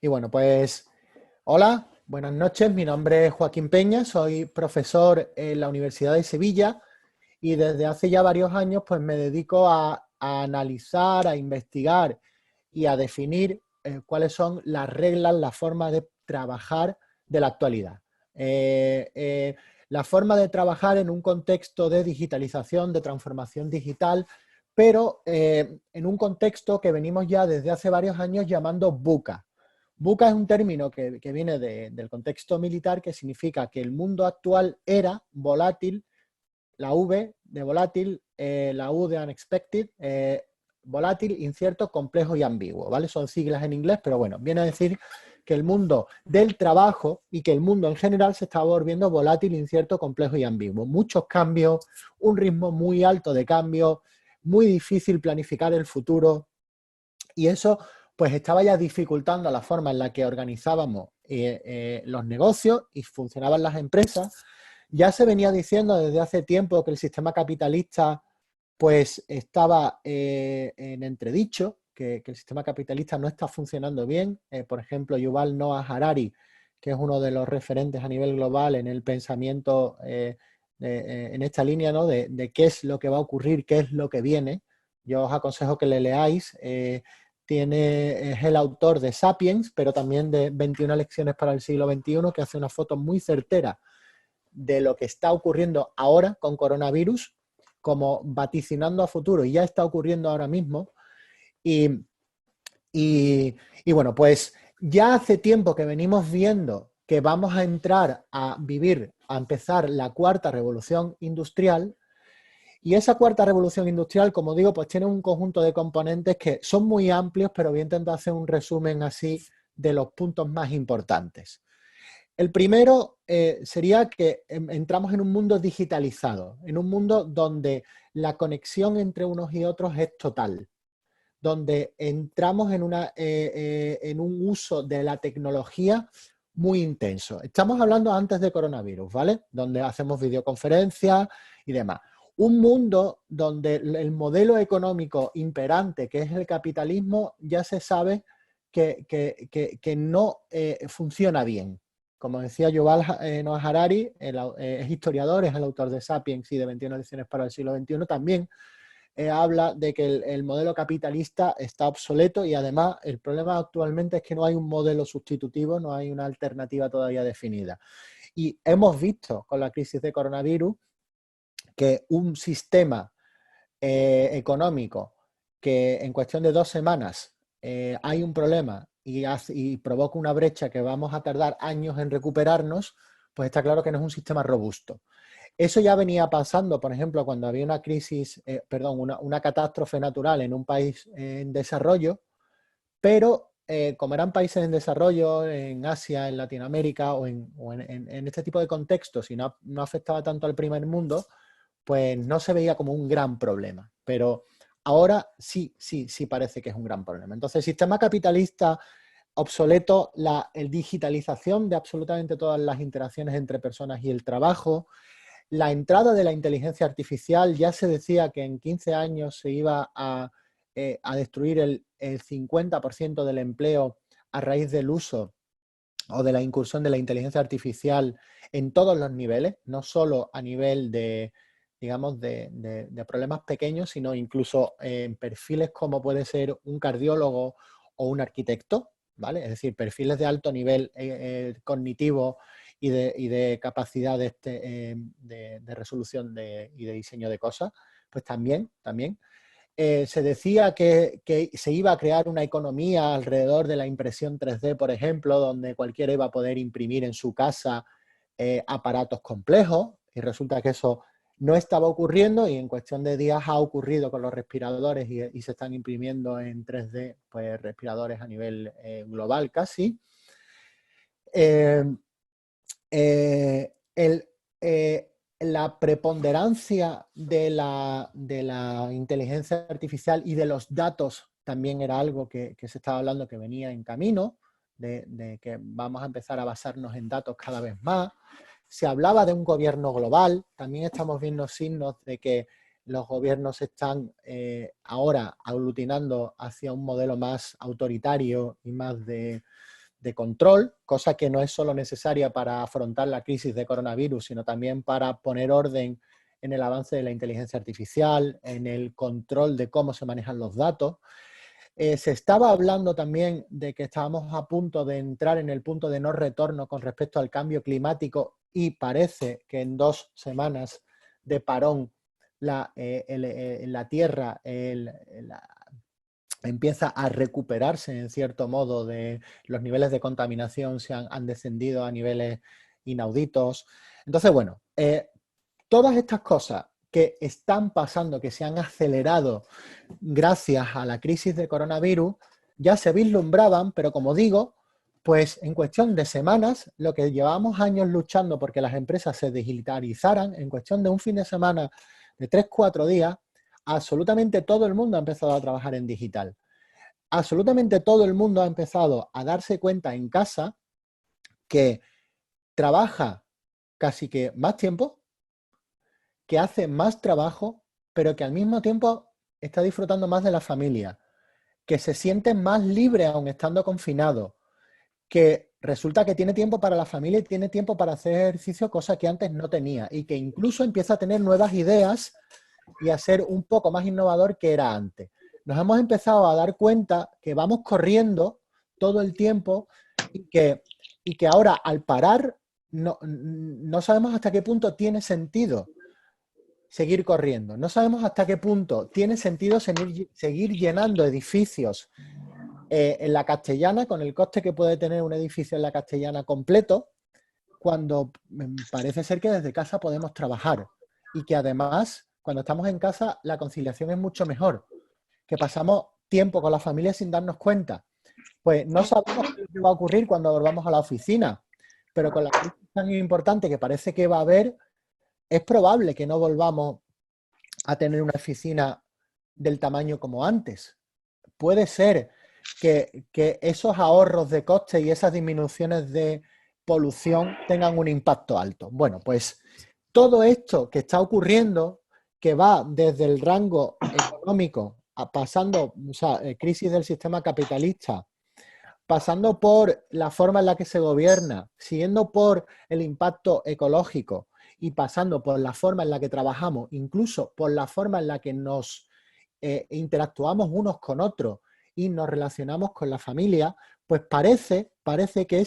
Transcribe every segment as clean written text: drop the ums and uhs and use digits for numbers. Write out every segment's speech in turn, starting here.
Y bueno, pues hola, buenas noches. Mi nombre es Joaquín Peña, soy profesor en la Universidad de Sevilla y desde hace ya varios años pues me dedico a analizar, a investigar y a definir cuáles son las reglas, la forma de trabajar de la actualidad. La forma de trabajar en un contexto de digitalización, de transformación digital, pero en un contexto que venimos ya desde hace varios años llamando VUCA. VUCA es un término que viene del contexto militar, que significa que el mundo actual era volátil, la V de volátil, la U de unexpected, volátil, incierto, complejo y ambiguo, ¿vale? Son siglas en inglés, pero bueno, viene a decir que el mundo del trabajo y que el mundo en general se está volviendo volátil, incierto, complejo y ambiguo. Muchos cambios, un ritmo muy alto de cambio, muy difícil planificar el futuro, y eso pues estaba ya dificultando la forma en la que organizábamos los negocios y funcionaban las empresas. Ya se venía diciendo desde hace tiempo que el sistema capitalista pues estaba en entredicho, que el sistema capitalista no está funcionando bien. Por ejemplo, Yuval Noah Harari, que es uno de los referentes a nivel global en el pensamiento en esta línea, ¿no? de qué es lo que va a ocurrir, qué es lo que viene. Yo os aconsejo que le leáis. Es el autor de Sapiens, pero también de 21 lecciones para el siglo XXI, que hace una foto muy certera de lo que está ocurriendo ahora con coronavirus, como vaticinando a futuro, y ya está ocurriendo ahora mismo. Y, y bueno, pues ya hace tiempo que venimos viendo que vamos a entrar a vivir, a empezar la cuarta revolución industrial. Y esa cuarta revolución industrial, como digo, pues tiene un conjunto de componentes que son muy amplios, pero voy a intentar hacer un resumen así de los puntos más importantes. El primero sería que entramos en un mundo digitalizado, en un mundo donde la conexión entre unos y otros es total, donde entramos en un uso de la tecnología muy intenso. Estamos hablando antes de coronavirus, ¿vale? Donde hacemos videoconferencias y demás. Un mundo donde el modelo económico imperante, que es el capitalismo, ya se sabe que no funciona bien. Como decía Yuval Noah Harari, es historiador, es el autor de Sapiens y de 21 lecciones para el siglo XXI, también habla de que el modelo capitalista está obsoleto y además el problema actualmente es que no hay un modelo sustitutivo, no hay una alternativa todavía definida. Y hemos visto con la crisis de coronavirus que un sistema económico que en cuestión de 2 semanas hay un problema y provoca una brecha que vamos a tardar años en recuperarnos, pues está claro que no es un sistema robusto. Eso ya venía pasando, por ejemplo, cuando había una crisis, una catástrofe natural en un país en desarrollo, pero como eran países en desarrollo, en Asia, en Latinoamérica en este tipo de contextos y no afectaba tanto al primer mundo, pues no se veía como un gran problema. Pero ahora sí parece que es un gran problema. Entonces, el sistema capitalista obsoleto, la digitalización de absolutamente todas las interacciones entre personas y el trabajo, la entrada de la inteligencia artificial. Ya se decía que en 15 años se iba a destruir el 50% del empleo a raíz del uso o de la incursión de la inteligencia artificial en todos los niveles, no solo a nivel de, digamos, de problemas pequeños, sino incluso en perfiles como puede ser un cardiólogo o un arquitecto, ¿vale? Es decir, perfiles de alto nivel cognitivo y de capacidad de resolución y de diseño de cosas, pues también. Se decía que se iba a crear una economía alrededor de la impresión 3D, por ejemplo, donde cualquiera iba a poder imprimir en su casa aparatos complejos, y resulta que eso no estaba ocurriendo y en cuestión de días ha ocurrido con los respiradores y se están imprimiendo en 3D pues, respiradores a nivel global casi. El, la preponderancia de la inteligencia artificial y de los datos también era algo que se estaba hablando que venía en camino, de que vamos a empezar a basarnos en datos cada vez más. Se hablaba de un gobierno global, también estamos viendo signos de que los gobiernos están ahora aglutinando hacia un modelo más autoritario y más de de control, cosa que no es solo necesaria para afrontar la crisis de coronavirus, sino también para poner orden en el avance de la inteligencia artificial, en el control de cómo se manejan los datos. Se estaba hablando también de que estábamos a punto de entrar en el punto de no retorno con respecto al cambio climático y parece que en 2 semanas de parón la Tierra empieza a recuperarse en cierto modo, de los niveles de contaminación han descendido a niveles inauditos. Entonces, bueno, todas estas cosas que están pasando, que se han acelerado gracias a la crisis de coronavirus, ya se vislumbraban, pero como digo, pues en cuestión de semanas, lo que llevábamos años luchando porque las empresas se digitalizaran, en cuestión de un fin de semana, de 3-4 días, absolutamente todo el mundo ha empezado a trabajar en digital. Absolutamente todo el mundo ha empezado a darse cuenta en casa que trabaja casi que más tiempo, que hace más trabajo, pero que al mismo tiempo está disfrutando más de la familia, que se siente más libre aun estando confinado, que resulta que tiene tiempo para la familia y tiene tiempo para hacer ejercicio, cosa que antes no tenía, y que incluso empieza a tener nuevas ideas y a ser un poco más innovador que era antes. Nos hemos empezado a dar cuenta que vamos corriendo todo el tiempo y que ahora al parar no sabemos hasta qué punto tiene sentido seguir corriendo. No sabemos hasta qué punto tiene sentido seguir llenando edificios en la Castellana, con el coste que puede tener un edificio en la Castellana completo, cuando parece ser que desde casa podemos trabajar y que además, cuando estamos en casa, la conciliación es mucho mejor, que pasamos tiempo con la familia sin darnos cuenta. Pues no sabemos qué va a ocurrir cuando volvamos a la oficina, pero con la crisis tan importante que parece que va a haber, es probable que no volvamos a tener una oficina del tamaño como antes. Puede ser que esos ahorros de coste y esas disminuciones de polución tengan un impacto alto. Bueno, pues todo esto que está ocurriendo, que va desde el rango económico, pasando, o sea, crisis del sistema capitalista, pasando por la forma en la que se gobierna, siguiendo por el impacto ecológico y pasando por la forma en la que trabajamos, incluso por la forma en la que nos interactuamos unos con otros y nos relacionamos con la familia, pues parece que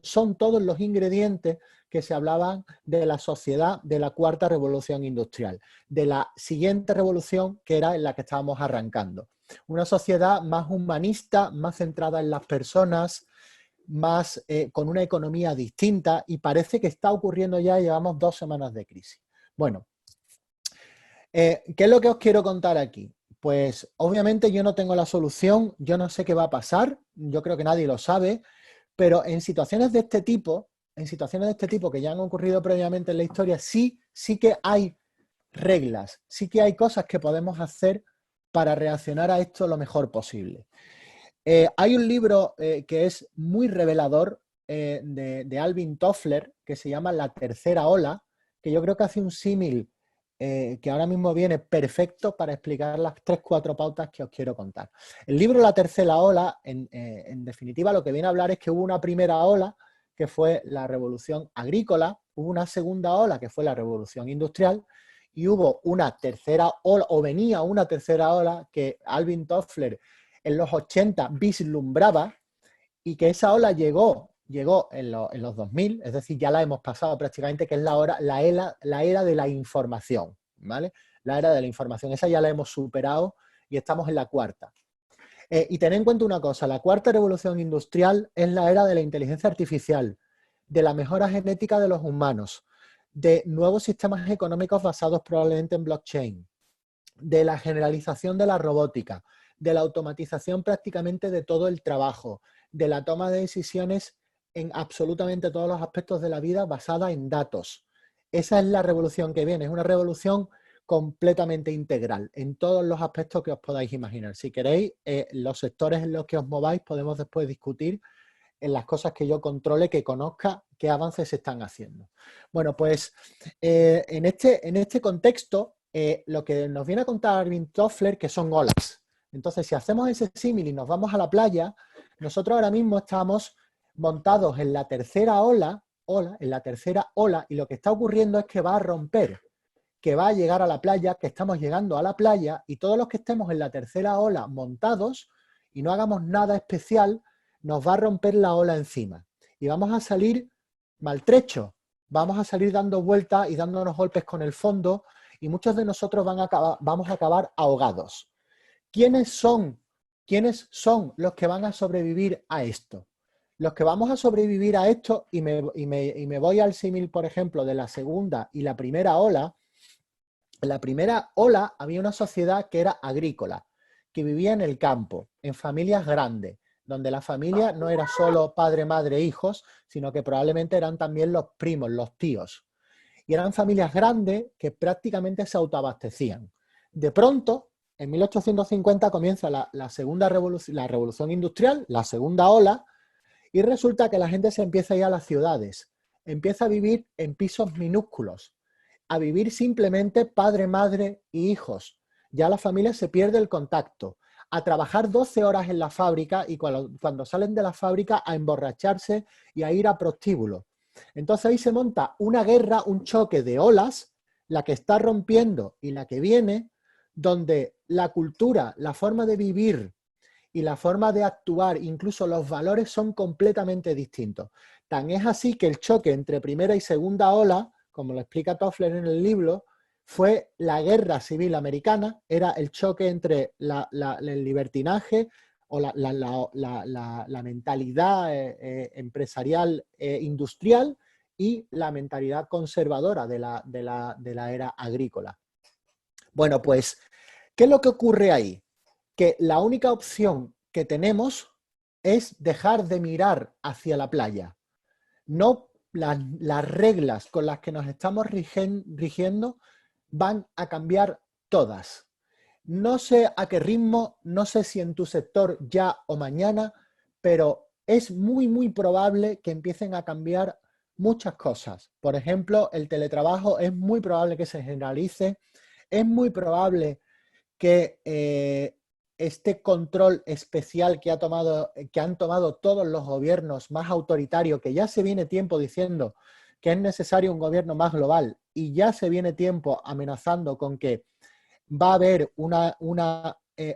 son todos los ingredientes que se hablaban de la sociedad de la cuarta revolución industrial, de la siguiente revolución que era en la que estábamos arrancando. Una sociedad más humanista, más centrada en las personas, más con una economía distinta, y parece que está ocurriendo ya, llevamos 2 semanas de crisis. Bueno, ¿qué es lo que os quiero contar aquí? Pues obviamente yo no tengo la solución, yo no sé qué va a pasar, yo creo que nadie lo sabe, pero en situaciones de este tipo, que ya han ocurrido previamente en la historia, sí que hay reglas, sí que hay cosas que podemos hacer para reaccionar a esto lo mejor posible. Hay un libro que es muy revelador de Alvin Toffler, que se llama La tercera ola, que yo creo que hace un símil que ahora mismo viene perfecto para explicar las 3-4 pautas que os quiero contar. El libro La tercera ola, en definitiva, lo que viene a hablar es que hubo una primera ola, que fue la revolución agrícola, hubo una segunda ola, que fue la revolución industrial, y hubo una tercera ola, o venía una tercera ola, que Alvin Toffler en los 80 vislumbraba, y que esa ola llegó en los 2000, es decir, ya la hemos pasado prácticamente, que es la era de la información, ¿vale? La era de la información, esa ya la hemos superado y estamos en la cuarta. Y tened en cuenta una cosa, la cuarta revolución industrial es la era de la inteligencia artificial, de la mejora genética de los humanos, de nuevos sistemas económicos basados probablemente en blockchain, de la generalización de la robótica, de la automatización prácticamente de todo el trabajo, de la toma de decisiones en absolutamente todos los aspectos de la vida basada en datos. Esa es la revolución que viene, es una revolución completamente integral en todos los aspectos que os podáis imaginar. Si queréis, los sectores en los que os mováis podemos después discutir en las cosas que yo controle, que conozca qué avances se están haciendo. Bueno, pues en este contexto, lo que nos viene a contar Alvin Toffler, que son olas. Entonces, si hacemos ese símil y nos vamos a la playa, nosotros ahora mismo estamos montados en la tercera en la tercera ola, y lo que está ocurriendo es que va a romper, que va a llegar a la playa, que estamos llegando a la playa, y todos los que estemos en la tercera ola montados y no hagamos nada especial, nos va a romper la ola encima. Y vamos a salir maltrechos, vamos a salir dando vueltas y dándonos golpes con el fondo, y muchos de nosotros vamos a acabar ahogados. ¿Quiénes son los que van a sobrevivir a esto? Los que vamos a sobrevivir a esto, y me voy al símil, por ejemplo, de la segunda y la primera ola. En la primera ola había una sociedad que era agrícola, que vivía en el campo, en familias grandes, donde la familia no era solo padre, madre, hijos, sino que probablemente eran también los primos, los tíos. Y eran familias grandes que prácticamente se autoabastecían. De pronto, en 1850 comienza la segunda revolución, la revolución industrial, la segunda ola, y resulta que la gente se empieza a ir a las ciudades, empieza a vivir en pisos minúsculos, a vivir simplemente padre, madre y hijos. Ya la familia se pierde el contacto, a trabajar 12 horas en la fábrica, y cuando salen de la fábrica a emborracharse y a ir a prostíbulos. Entonces ahí se monta una guerra, un choque de olas, la que está rompiendo y la que viene, donde la cultura, la forma de vivir y la forma de actuar, incluso los valores, son completamente distintos. Tan es así que el choque entre primera y segunda ola, como lo explica Toffler en el libro, fue la guerra civil americana, era el choque entre el libertinaje o la mentalidad empresarial industrial y la mentalidad conservadora de la era agrícola. Bueno, pues, ¿qué es lo que ocurre ahí? Que la única opción que tenemos es dejar de mirar hacia la playa. No, las reglas con las que nos estamos rigiendo van a cambiar todas. No sé a qué ritmo, no sé si en tu sector ya o mañana, pero es muy probable que empiecen a cambiar muchas cosas. Por ejemplo, el teletrabajo es muy probable que se generalice, es muy probable que este control especial que han tomado todos los gobiernos más autoritarios, que ya se viene tiempo diciendo que es necesario un gobierno más global, y ya se viene tiempo amenazando con que va a haber una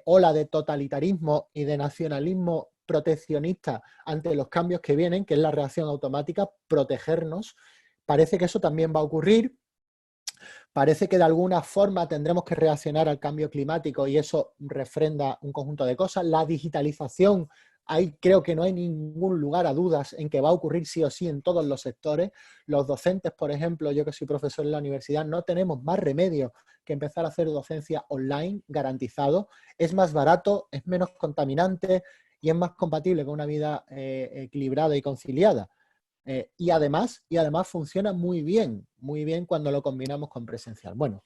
ola de totalitarismo y de nacionalismo proteccionista ante los cambios que vienen, que es la reacción automática, protegernos. Parece que eso también va a ocurrir. Parece que de alguna forma tendremos que reaccionar al cambio climático, y eso refrenda un conjunto de cosas. La digitalización, ahí creo que no hay ningún lugar a dudas en que va a ocurrir sí o sí en todos los sectores. Los docentes, por ejemplo, yo que soy profesor en la universidad, no tenemos más remedio que empezar a hacer docencia online garantizado. Es más barato, es menos contaminante y es más compatible con una vida equilibrada y conciliada. Y además funciona muy bien cuando lo combinamos con presencial. Bueno,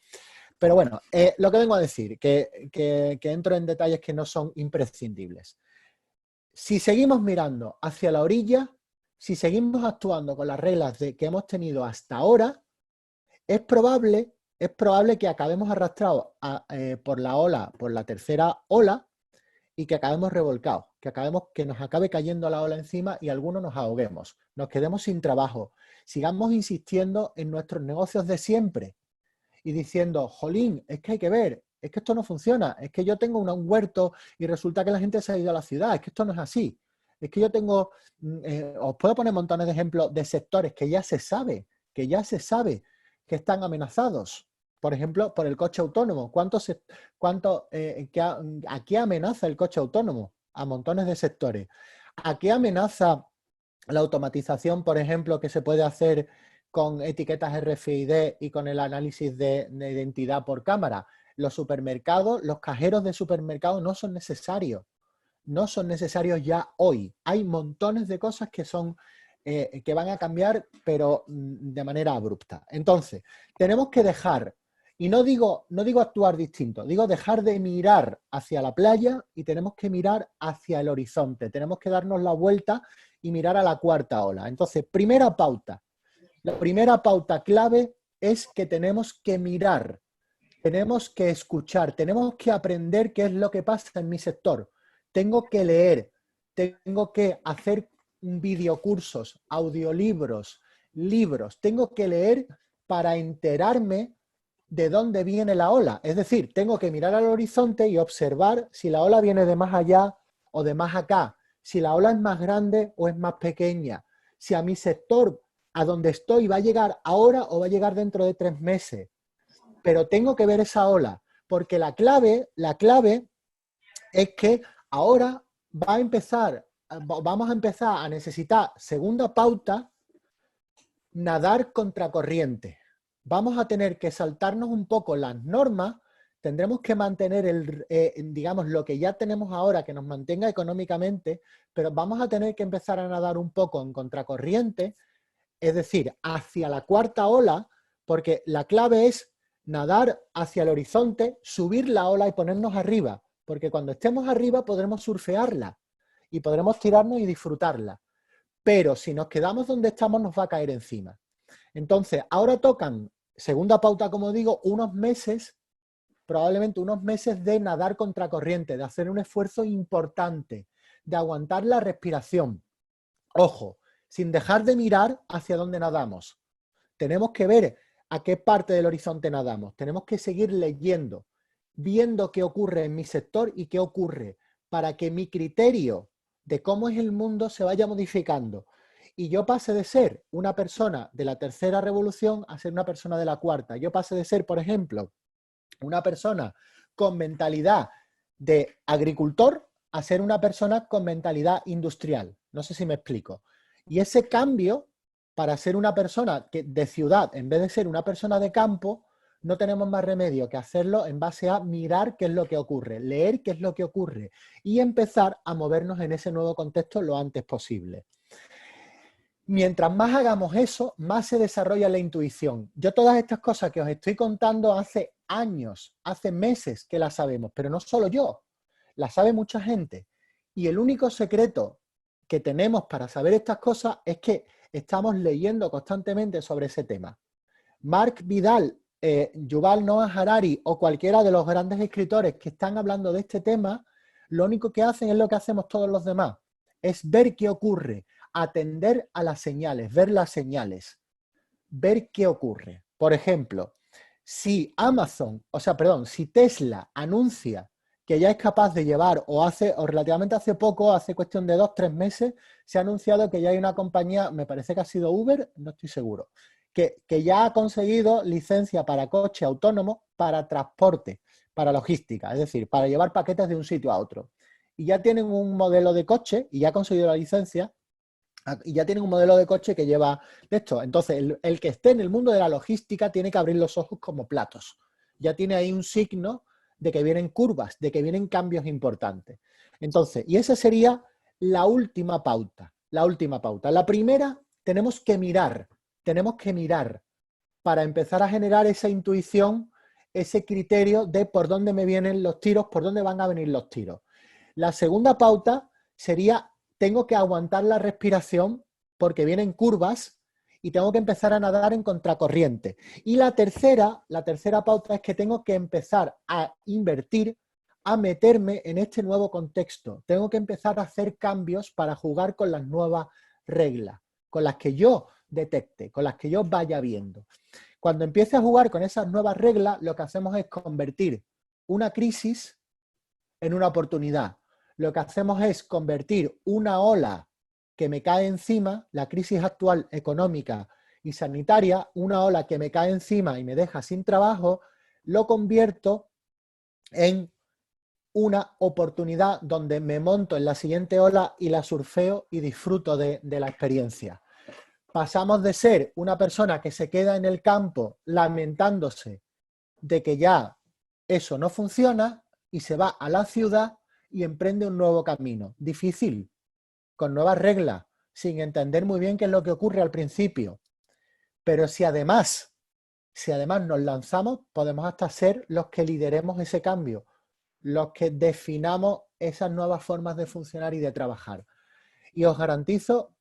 pero bueno, lo que vengo a decir, que entro en detalles que no son imprescindibles. Si seguimos mirando hacia la orilla, si seguimos actuando con las reglas que hemos tenido hasta ahora, es probable que acabemos arrastrados por la tercera ola, y que acabemos revolcados, que nos acabe cayendo la ola encima y algunos nos ahoguemos, nos quedemos sin trabajo, sigamos insistiendo en nuestros negocios de siempre y diciendo, jolín, es que hay que ver, es que esto no funciona, es que yo tengo un huerto y resulta que la gente se ha ido a la ciudad, es que esto no es así, es que yo tengo, os puedo poner montones de ejemplos de sectores que ya se sabe que están amenazados. Por ejemplo, por el coche autónomo. ¿A qué amenaza el coche autónomo? A montones de sectores. ¿A qué amenaza la automatización, por ejemplo, que se puede hacer con etiquetas RFID y con el análisis de identidad por cámara? Los supermercados, los cajeros de supermercados no son necesarios. No son necesarios ya hoy. Hay montones de cosas que van a cambiar, pero de manera abrupta. Entonces, tenemos que dejar, y no digo actuar distinto, digo dejar de mirar hacia la playa y tenemos que mirar hacia el horizonte. Tenemos que darnos la vuelta y mirar a la cuarta ola. Entonces, primera pauta. La primera pauta clave es que tenemos que mirar, tenemos que escuchar, tenemos que aprender qué es lo que pasa en mi sector. Tengo que leer, tengo que hacer videocursos, audiolibros, libros. Tengo que leer para enterarme de dónde viene la ola. Es decir, tengo que mirar al horizonte y observar si la ola viene de más allá o de más acá, si la ola es más grande o es más pequeña, si a mi sector, a donde estoy, va a llegar ahora o va a llegar dentro de 3 meses. Pero tengo que ver esa ola, porque la clave es que ahora vamos a empezar a necesitar, segunda pauta, nadar contracorriente. Vamos a tener que saltarnos un poco las normas, tendremos que mantener digamos, lo que ya tenemos ahora, que nos mantenga económicamente, pero vamos a tener que empezar a nadar un poco en contracorriente, es decir, hacia la cuarta ola, porque la clave es nadar hacia el horizonte, subir la ola y ponernos arriba, porque cuando estemos arriba podremos surfearla y podremos tirarnos y disfrutarla. Pero si nos quedamos donde estamos nos va a caer encima. Entonces, ahora tocan, segunda pauta, como digo, unos meses, probablemente unos meses de nadar contracorriente, de hacer un esfuerzo importante, de aguantar la respiración. Ojo, sin dejar de mirar hacia dónde nadamos. Tenemos que ver a qué parte del horizonte nadamos. Tenemos que seguir leyendo, viendo qué ocurre en mi sector y qué ocurre, para que mi criterio de cómo es el mundo se vaya modificando. Y yo pase de ser una persona de la tercera revolución a ser una persona de la cuarta. Yo pase de ser, por ejemplo, una persona con mentalidad de agricultor a ser una persona con mentalidad industrial. No sé si me explico. Y ese cambio, para ser una persona de ciudad, en vez de ser una persona de campo, no tenemos más remedio que hacerlo en base a mirar qué es lo que ocurre, leer qué es lo que ocurre y empezar a movernos en ese nuevo contexto lo antes posible. Mientras más hagamos eso, más se desarrolla la intuición. Yo todas estas cosas que os estoy contando hace años, hace meses que las sabemos, pero no solo yo, las sabe mucha gente. Y el único secreto que tenemos para saber estas cosas es que estamos leyendo constantemente sobre ese tema. Mark Vidal, Yuval Noah Harari o cualquiera de los grandes escritores que están hablando de este tema, lo único que hacen es lo que hacemos todos los demás, es ver qué ocurre, atender a las señales, ver las señales, ver qué ocurre. Por ejemplo, si si Tesla anuncia que ya es capaz de llevar, o relativamente hace poco, hace cuestión de 2-3 meses, se ha anunciado que ya hay una compañía, me parece que ha sido Uber, no estoy seguro, que ya ha conseguido licencia para coche autónomo, para transporte, para logística, es decir, para llevar paquetes de un sitio a otro. Y ya tienen un modelo de coche, y ya ha conseguido la licencia, y ya tienen un modelo de coche que lleva esto. Entonces, el que esté en el mundo de la logística tiene que abrir los ojos como platos. Ya tiene ahí un signo de que vienen curvas, de que vienen cambios importantes. Entonces, y esa sería la última pauta. La última pauta. La primera, tenemos que mirar para empezar a generar esa intuición, ese criterio de por dónde me vienen los tiros, por dónde van a venir los tiros. La segunda pauta sería, tengo que aguantar la respiración porque vienen curvas y tengo que empezar a nadar en contracorriente. Y la tercera pauta es que tengo que empezar a invertir, a meterme en este nuevo contexto. Tengo que empezar a hacer cambios para jugar con las nuevas reglas, con las que yo detecte, con las que yo vaya viendo. Cuando empiece a jugar con esas nuevas reglas, lo que hacemos es convertir una crisis en una oportunidad. Lo que hacemos es convertir una ola que me cae encima, la crisis actual económica y sanitaria, una ola que me cae encima y me deja sin trabajo, lo convierto en una oportunidad donde me monto en la siguiente ola y la surfeo y disfruto de la experiencia. Pasamos de ser una persona que se queda en el campo lamentándose de que ya eso no funciona y se va a la ciudad y emprende un nuevo camino. Difícil, con nuevas reglas, sin entender muy bien qué es lo que ocurre al principio. Pero si además nos lanzamos, podemos hasta ser los que lideremos ese cambio, los que definamos esas nuevas formas de funcionar y de trabajar. Y os garantizo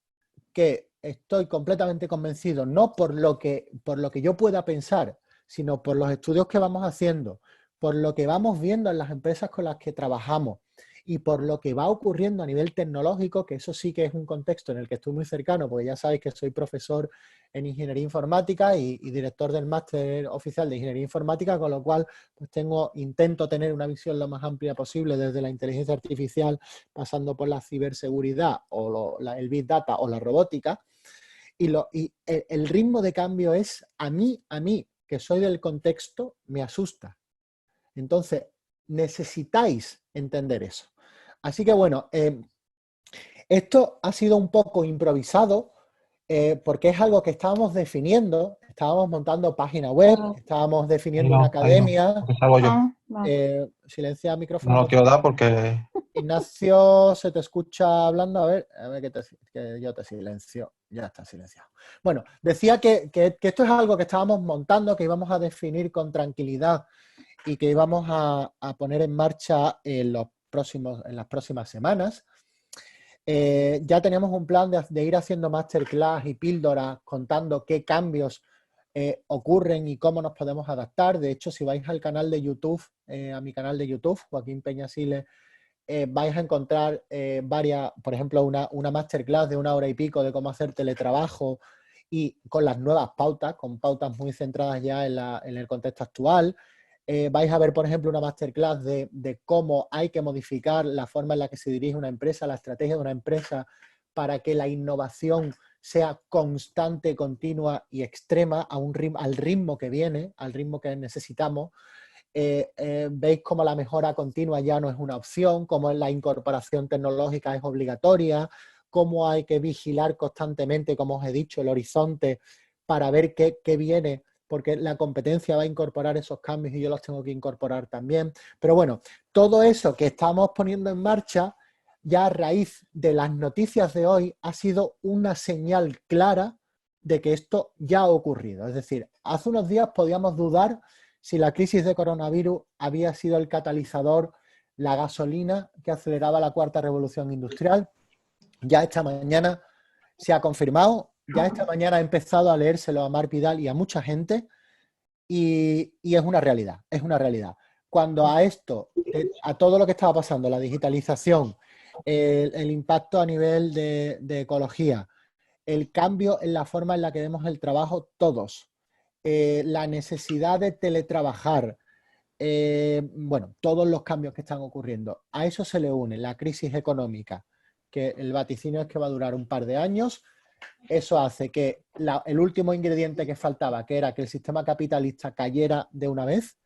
que estoy completamente convencido, no por lo que yo pueda pensar, sino por los estudios que vamos haciendo, por lo que vamos viendo en las empresas con las que trabajamos y por lo que va ocurriendo a nivel tecnológico, que eso sí que es un contexto en el que estoy muy cercano, porque ya sabéis que soy profesor en Ingeniería Informática y director del máster oficial de Ingeniería Informática, con lo cual pues intento tener una visión lo más amplia posible desde la inteligencia artificial, pasando por la ciberseguridad o el Big Data o la robótica. Y el ritmo de cambio es, a mí, que soy del contexto, me asusta. Entonces, necesitáis entender eso. Así que bueno, esto ha sido un poco improvisado porque es algo que estábamos definiendo, estábamos montando página web, estábamos definiendo una Ahí no, academia. porque salgo yo. Silencia el No micrófono, lo por quiero favor. dar porque Ignacio, se te escucha hablando, a ver que yo te silencio, ya está silenciado. Bueno, decía que esto es algo que estábamos montando, que íbamos a definir con tranquilidad y que íbamos a poner en marcha en las próximas semanas. Ya teníamos un plan de ir haciendo masterclass y píldoras contando qué cambios ocurren y cómo nos podemos adaptar. De hecho, si vais al canal de YouTube, a mi canal de YouTube, Joaquín Peñasile, vais a encontrar por ejemplo, una masterclass de 1 hora y pico de cómo hacer teletrabajo y con las nuevas pautas, con pautas muy centradas ya en el contexto actual. Vais a ver, por ejemplo, una masterclass de cómo hay que modificar la forma en la que se dirige una empresa, la estrategia de una empresa para que la innovación sea constante, continua y extrema al ritmo que viene, al ritmo que necesitamos. Veis cómo la mejora continua ya no es una opción, cómo la incorporación tecnológica es obligatoria, cómo hay que vigilar constantemente, como os he dicho, el horizonte para ver qué viene, porque la competencia va a incorporar esos cambios y yo los tengo que incorporar también. Pero bueno, todo eso que estamos poniendo en marcha, ya a raíz de las noticias de hoy, ha sido una señal clara de que esto ya ha ocurrido. Es decir, hace unos días podíamos dudar si la crisis de coronavirus había sido el catalizador, la gasolina que aceleraba la cuarta revolución industrial. Ya esta mañana se ha confirmado, ya esta mañana ha empezado a leérselo a Marc Vidal y a mucha gente y es una realidad, es una realidad. Cuando a esto, a todo lo que estaba pasando, la digitalización, el impacto a nivel de ecología, el cambio en la forma en la que vemos el trabajo todos, la necesidad de teletrabajar, bueno, todos los cambios que están ocurriendo. A eso se le une la crisis económica, que el vaticinio es que va a durar un par de años. Eso hace que el último ingrediente que faltaba, que era que el sistema capitalista cayera de una vez,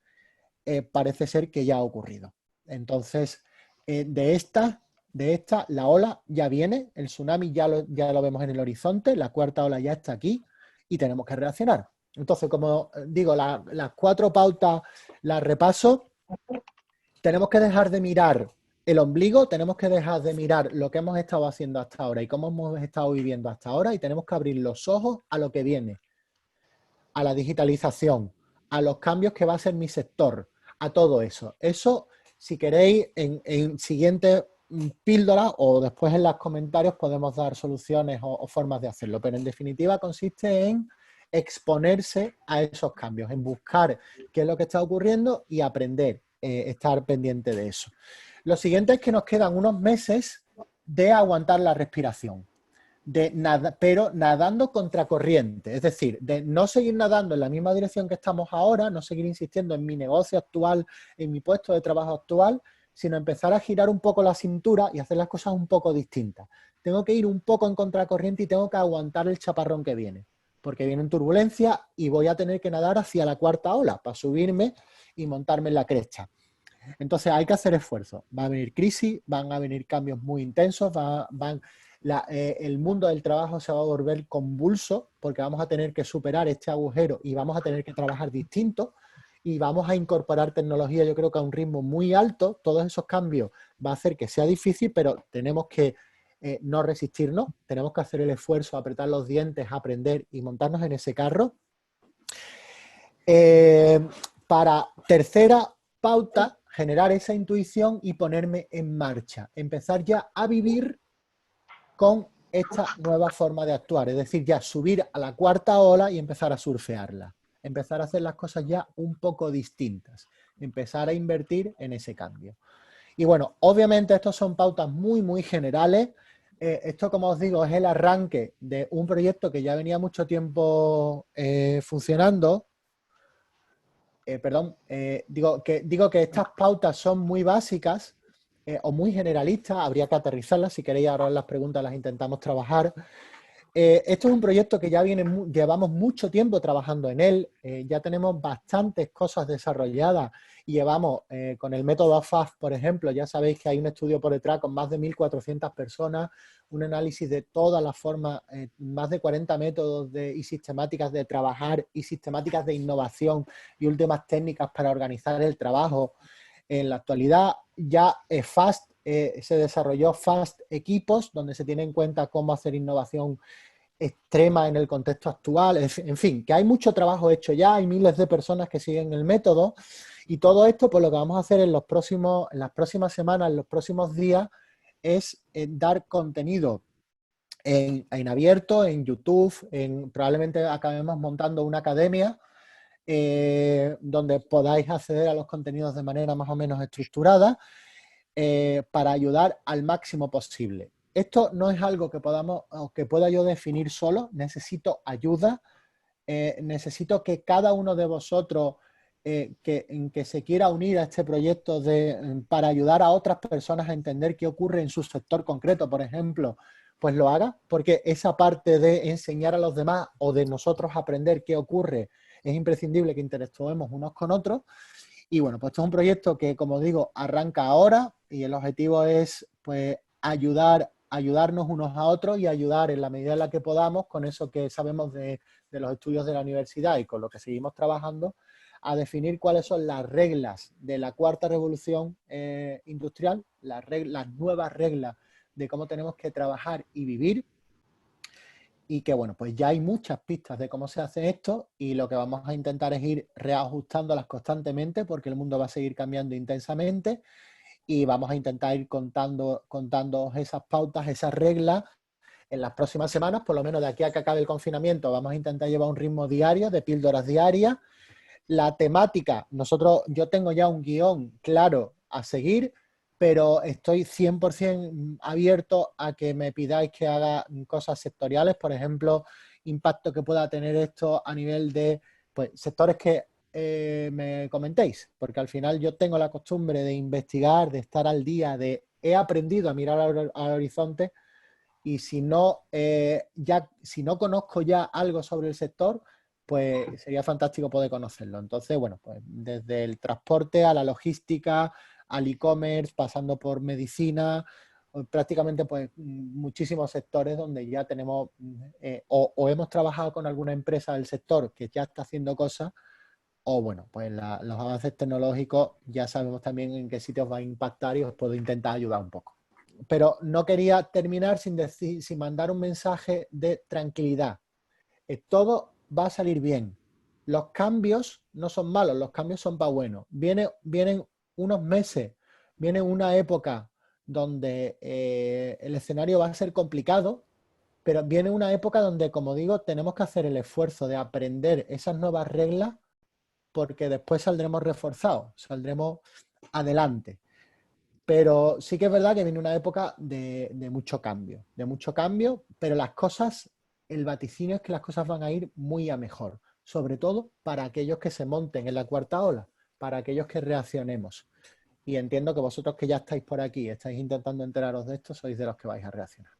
parece ser que ya ha ocurrido. Entonces, de esta, la ola ya viene, el tsunami ya lo vemos en el horizonte, la cuarta ola ya está aquí y tenemos que reaccionar. Entonces, como digo, las 4 pautas las repaso. Tenemos que dejar de mirar el ombligo, tenemos que dejar de mirar lo que hemos estado haciendo hasta ahora y cómo hemos estado viviendo hasta ahora y tenemos que abrir los ojos a lo que viene, a la digitalización, a los cambios que va a ser mi sector, a todo eso. Eso, si queréis, en siguientes píldoras o después en los comentarios podemos dar soluciones o formas de hacerlo, pero en definitiva consiste en exponerse a esos cambios, en buscar qué es lo que está ocurriendo y aprender, estar pendiente de eso. Lo siguiente es que nos quedan unos meses de aguantar la respiración, pero nadando contracorriente, es decir, de no seguir nadando en la misma dirección que estamos ahora, no seguir insistiendo en mi negocio actual, en mi puesto de trabajo actual, sino empezar a girar un poco la cintura y hacer las cosas un poco distintas. Tengo que ir un poco en contracorriente y tengo que aguantar el chaparrón que viene, porque viene en turbulencia y voy a tener que nadar hacia la cuarta ola para subirme y montarme en la cresta. Entonces hay que hacer esfuerzo. Va a venir crisis, van a venir cambios muy intensos, el mundo del trabajo se va a volver convulso porque vamos a tener que superar este agujero y vamos a tener que trabajar distinto y vamos a incorporar tecnología, yo creo que a un ritmo muy alto. Todos esos cambios va a hacer que sea difícil, pero tenemos que no resistirnos, tenemos que hacer el esfuerzo, apretar los dientes, aprender y montarnos en ese carro. Para tercera pauta, generar esa intuición y ponerme en marcha, empezar ya a vivir con esta nueva forma de actuar, es decir, ya subir a la cuarta ola y empezar a surfearla, empezar a hacer las cosas ya un poco distintas, empezar a invertir en ese cambio. Y bueno, obviamente estos son pautas muy, muy generales. Esto, como os digo, es el arranque de un proyecto que ya venía mucho tiempo funcionando. Digo que estas pautas son muy básicas o muy generalistas, habría que aterrizarlas. Si queréis, ahora las preguntas las intentamos trabajar. Esto es un proyecto que ya llevamos mucho tiempo trabajando en él, ya tenemos bastantes cosas desarrolladas y llevamos con el método FAST, por ejemplo, ya sabéis que hay un estudio por detrás con más de 1.400 personas, un análisis de todas las formas, más de 40 métodos y sistemáticas de trabajar y sistemáticas de innovación y últimas técnicas para organizar el trabajo. En la actualidad ya FAST, se desarrolló FAST Equipos, donde se tiene en cuenta cómo hacer innovación extrema en el contexto actual. En fin, que hay mucho trabajo hecho ya, hay miles de personas que siguen el método y todo esto, pues lo que vamos a hacer en las próximas semanas, en los próximos días, es dar contenido en abierto, en YouTube, probablemente acabemos montando una academia donde podáis acceder a los contenidos de manera más o menos estructurada para ayudar al máximo posible. Esto no es algo que podamos o que pueda yo definir solo, necesito ayuda, necesito que cada uno de vosotros que se quiera unir a este proyecto para ayudar a otras personas a entender qué ocurre en su sector concreto, por ejemplo, pues lo haga, porque esa parte de enseñar a los demás o de nosotros aprender qué ocurre, es imprescindible que interactuemos unos con otros. Y bueno, pues esto es un proyecto que, como digo, arranca ahora y el objetivo es pues ayudarnos unos a otros y ayudar en la medida en la que podamos con eso que sabemos de los estudios de la universidad y con lo que seguimos trabajando, a definir cuáles son las reglas de la cuarta revolución industrial, las nuevas reglas de cómo tenemos que trabajar y vivir. Y que bueno, pues ya hay muchas pistas de cómo se hace esto y lo que vamos a intentar es ir reajustándolas constantemente porque el mundo va a seguir cambiando intensamente y vamos a intentar ir contando esas pautas, esas reglas en las próximas semanas, por lo menos de aquí a que acabe el confinamiento, vamos a intentar llevar un ritmo diario de píldoras diarias. La temática, yo tengo ya un guión claro a seguir, pero estoy 100% abierto a que me pidáis que haga cosas sectoriales, por ejemplo, impacto que pueda tener esto a nivel de pues, sectores que me comentéis, porque al final yo tengo la costumbre de investigar, de estar al día, he aprendido a mirar al horizonte y si no conozco ya algo sobre el sector, pues sería fantástico poder conocerlo. Entonces, bueno, pues desde el transporte a la logística, al e-commerce, pasando por medicina, prácticamente pues muchísimos sectores donde ya tenemos o hemos trabajado con alguna empresa del sector que ya está haciendo cosas o bueno, pues los avances tecnológicos ya sabemos también en qué sitios va a impactar y os puedo intentar ayudar un poco. Pero no quería terminar sin mandar un mensaje de tranquilidad. Todo va a salir bien. Los cambios no son malos, los cambios son para bueno. Vienen unos meses, viene una época donde el escenario va a ser complicado, pero viene una época donde, como digo, tenemos que hacer el esfuerzo de aprender esas nuevas reglas porque después saldremos reforzados, saldremos adelante. Pero sí que es verdad que viene una época de mucho cambio, pero las cosas, el vaticinio es que las cosas van a ir muy a mejor, sobre todo para aquellos que se monten en la cuarta ola, para aquellos que reaccionemos. Y entiendo que vosotros que ya estáis por aquí, estáis intentando enteraros de esto, sois de los que vais a reaccionar.